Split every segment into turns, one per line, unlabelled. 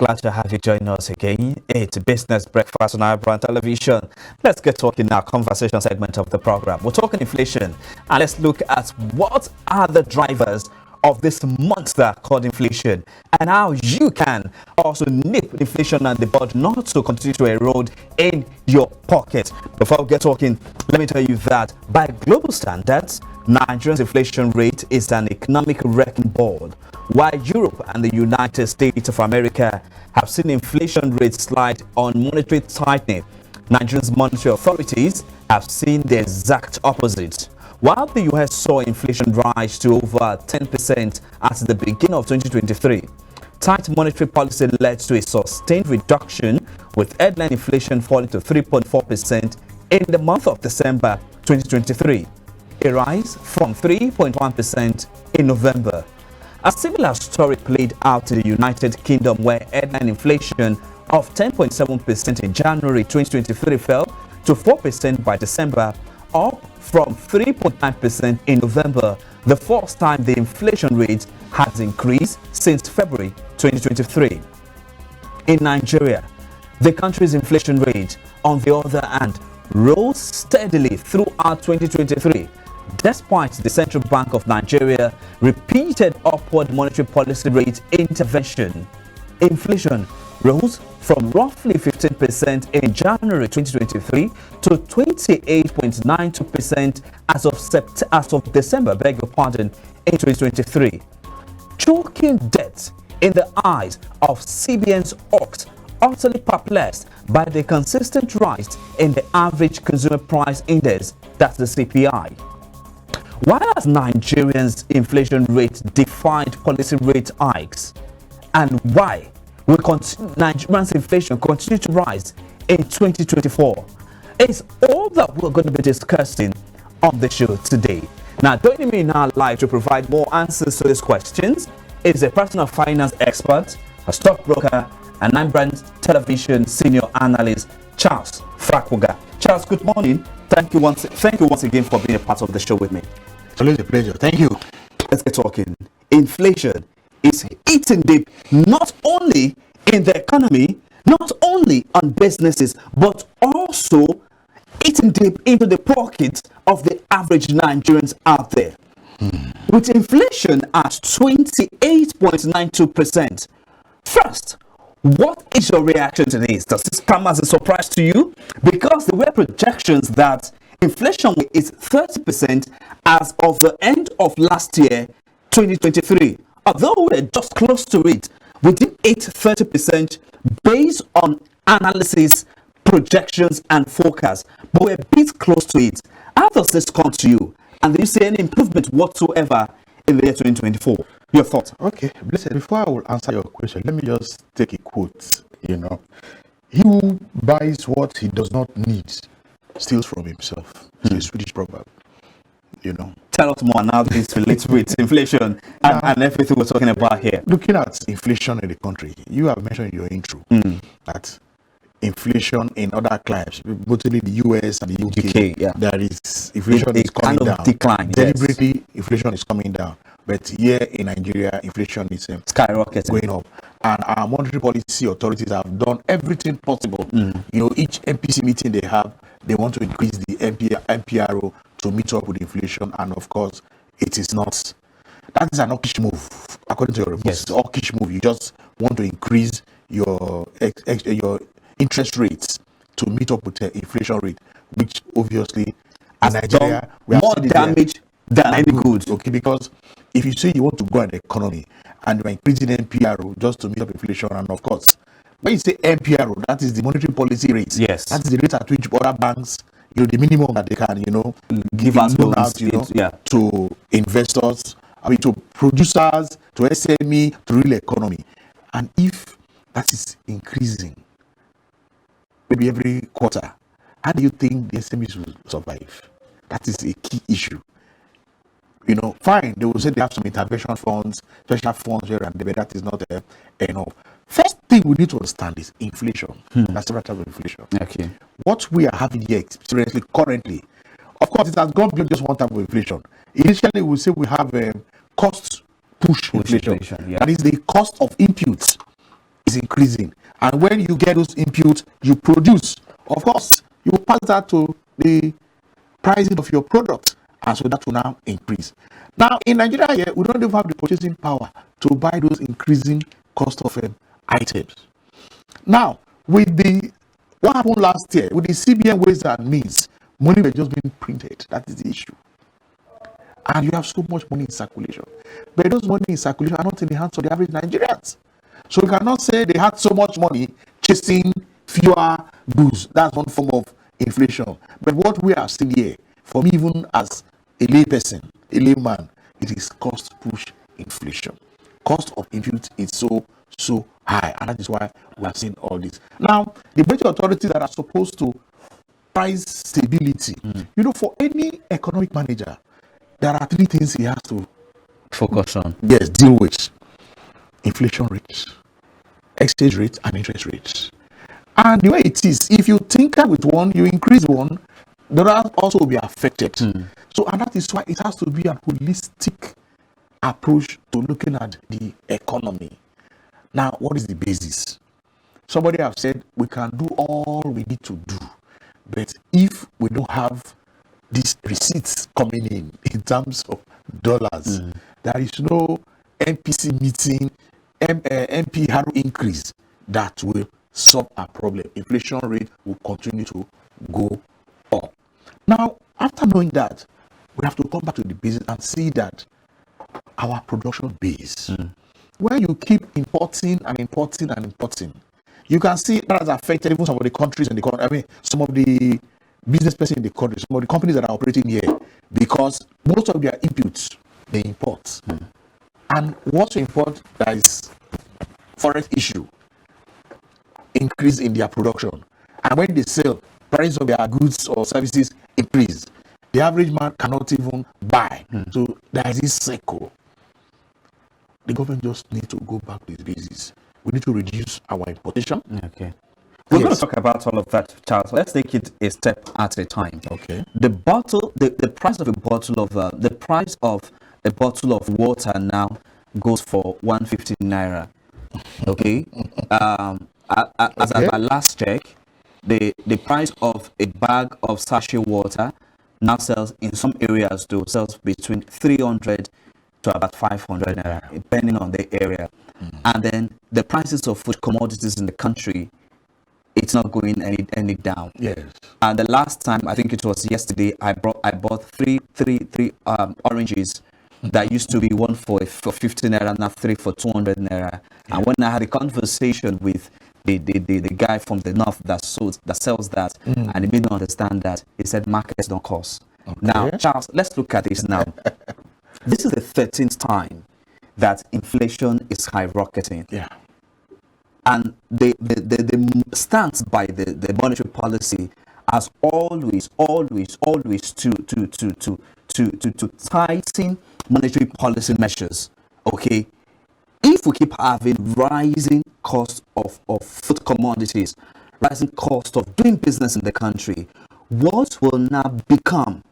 Glad to have you join us again. It's Business Breakfast on iBrand Television. Let's get talking now, conversation segment of the program. We're talking inflation, and let's look at what are the drivers of this monster called inflation and how you can also nip inflation and the bud not to continue to erode in your pocket. Before we get talking, let me tell you that by global standards, Nigeria's inflation rate is an economic wrecking ball, while Europe and the United States of America have seen inflation rates slide on monetary tightening. Nigeria's monetary authorities have seen the exact opposite. While the US saw inflation rise to over 10% at the beginning of 2023, tight monetary policy led to a sustained reduction, with headline inflation falling to 3.4% in the month of December 2023, a rise from 3.1% in November. A similar story played out in the United Kingdom, where headline inflation of 10.7% in January 2023 fell to 4% by December, up from 3.9% in November, the first time the inflation rate has increased since February 2023. In Nigeria, the country's inflation rate, on the other hand, rose steadily throughout 2023, despite the Central Bank of Nigeria repeated upward monetary policy rate intervention. Inflation rose from roughly 15% in January 2023 to 28.92% as of December, in 2023. Choking debt in the eyes of CBN's hawks, utterly perplexed by the consistent rise in the average consumer price index, that's the CPI. Why has Nigerians' inflation rate defied policy rate hikes? And why will Nigerians' inflation continue to rise in 2024? It's all that we're going to be discussing on the show today. Now, joining me now live to provide more answers to these questions is a personal finance expert, a stockbroker, and iBrandTV senior analyst, Charles Frakwoga. Charles, good morning. Thank you once again for being a part of the show with me.
It's always a pleasure. Thank you.
Let's get talking. Inflation is eating deep, not only in the economy, not only on businesses, but also eating deep into the pockets of the average Nigerians out there. With inflation at 28.92%. First, what is your reaction to this? Does this come as a surprise to you? Because there were projections that inflation is 30% as of the end of last year, 2023. Although we're just close to it, we did 30% based on analysis, projections, and forecasts, but we're a bit close to it. How does this come to you? And do you see any improvement whatsoever in the year 2024? Your thoughts?
Okay, Blessed, before I will answer your question, let me just take a quote. He who buys what he does not need steals from himself. It's a Swedish proverb.
Tell us more now this relates with inflation and everything we're talking about here.
Looking at inflation in the country, you have mentioned in your intro that inflation in other climes, mostly the US and the UK, there is inflation is coming down.
Decline,
deliberately, inflation is coming down. But here in Nigeria, inflation is
skyrocketing,
going up. And our monetary policy authorities have done everything possible. Each MPC meeting they have, they want to increase the MPRO to meet up with inflation. And of course, it is not. That is an hawkish move, according to your report. It's an hawkish move. You just want to increase your interest rates to meet up with the inflation rate, which obviously in Nigeria we have
more damage than any good.
Okay, because if you say you want to grow an economy and you're increasing MPRO just to meet up inflation, and of course, when you say MPRO, that is the monetary policy rate.
Yes,
that is the rate at which other banks, the minimum that they can,
give us loans out,
to investors, to producers, to SME, to real economy. And if that is increasing, maybe every quarter, how do you think the SMEs will survive? That is a key issue. Fine, they will say they have some intervention funds, special funds here and there, but that is not enough. First thing we need to understand is inflation. That's several types of inflation.
Okay.
What we are having here experiencing currently, of course, it has gone beyond just one type of inflation. Initially, we say we have cost push inflation.
Yeah.
That is the cost of inputs is increasing. And when you get those inputs, you produce. Of course, you pass that to the pricing of your product, and so that will now increase. Now, in Nigeria here, we don't even have the purchasing power to buy those increasing cost of items. Now, with the what happened last year, with the CBN ways and means, money was just being printed. That is the issue. And you have so much money in circulation. But those money in circulation are not in the hands of the average Nigerians. So you cannot say they had so much money chasing fewer goods. That's one form of inflation. But what we are seeing here, for me, even as a layperson, a layman, it is cost push inflation. Cost of input is so high, and that is why we are seeing all this. Now, the budget authorities that are supposed to price stability, for any economic manager, there are three things he has to
focus on.
Yes, deal with: inflation rates, exchange rates, and interest rates. And the way it is, if you tinker with one, you increase one, the other also will be affected. So, and that is why it has to be a holistic approach to looking at the economy. Now, what is the basis? Somebody have said we can do all we need to do, but if we don't have these receipts coming in terms of dollars, there is no MPC meeting, MPR increase that will solve our problem. Inflation rate will continue to go up. Now, after knowing that, we have to come back to the basics and see that our production base, when you keep importing and importing and importing, you can see that has affected even some of the countries in the country. I mean, some of the business person in the country, some of the companies that are operating here, because most of their inputs they import. And what to import, there is forex issue, increase in their production. And when they sell, price of their goods or services increase. The average man cannot even buy. So there is this cycle. The government just needs to go back to its basis. We need to reduce our importation.
Okay. We're going to talk about all of that, Charles. Let's take it a step at a time.
Okay.
The price of a bottle of water now goes for 150 naira. Okay. As at my last check, the price of a bag of sachet water now sells in some areas sells between 300 to about 500 naira, depending on the area. And then the prices of food commodities in the country, it's not going any down.
Yes.
And the last time, I think it was yesterday, I bought three oranges that used to be one for 50 naira, now 3 for 200 naira. Yeah. And when I had a conversation with the guy from the north that sells that, and he made me understand that, he said markets don't cost. Okay. Now, Charles, let's look at this now. This is the 13th time that inflation is skyrocketing. Yeah. And the stance by the monetary policy has always to tighten monetary policy measures. Okay, if we keep having rising cost of food commodities, rising cost of doing business in the country, what will now become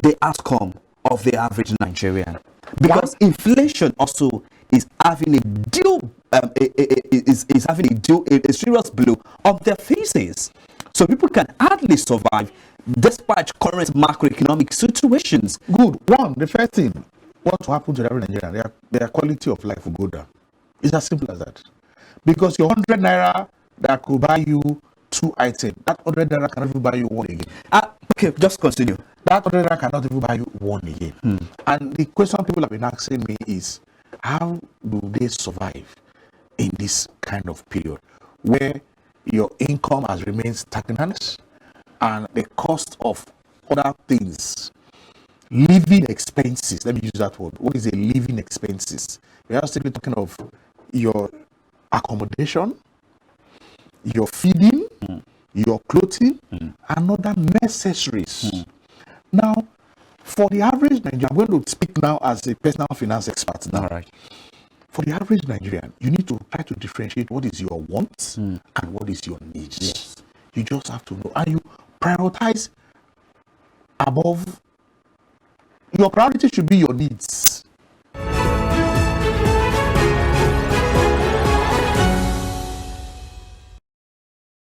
the outcome of the average Nigerian? Because inflation also is having a serious blow on their faces. So people can hardly survive despite current macroeconomic situations.
Good. One, the first thing, what will happen to the average Nigerian? Their quality of life will go down. It's as simple as that. Because your 100 naira that could buy you 2 items, that 100 naira cannot even buy you 1 again.
Okay, just continue.
That 100 naira cannot even buy you 1 again. And the question people have been asking me is, how do they survive in this kind of period where your income has remained stagnant and the cost of other things, living expenses, let me use that word. What is a living expenses? We are still talking of your accommodation, your feeding, your clothing, and other necessaries. Now, for the average Nigerian, I'm going to speak now as a personal finance expert now. All right. For the average Nigerian, you need to try to differentiate what is your wants and what is your needs. Yes. You just have to know. And you prioritize above. Your priority should be your needs.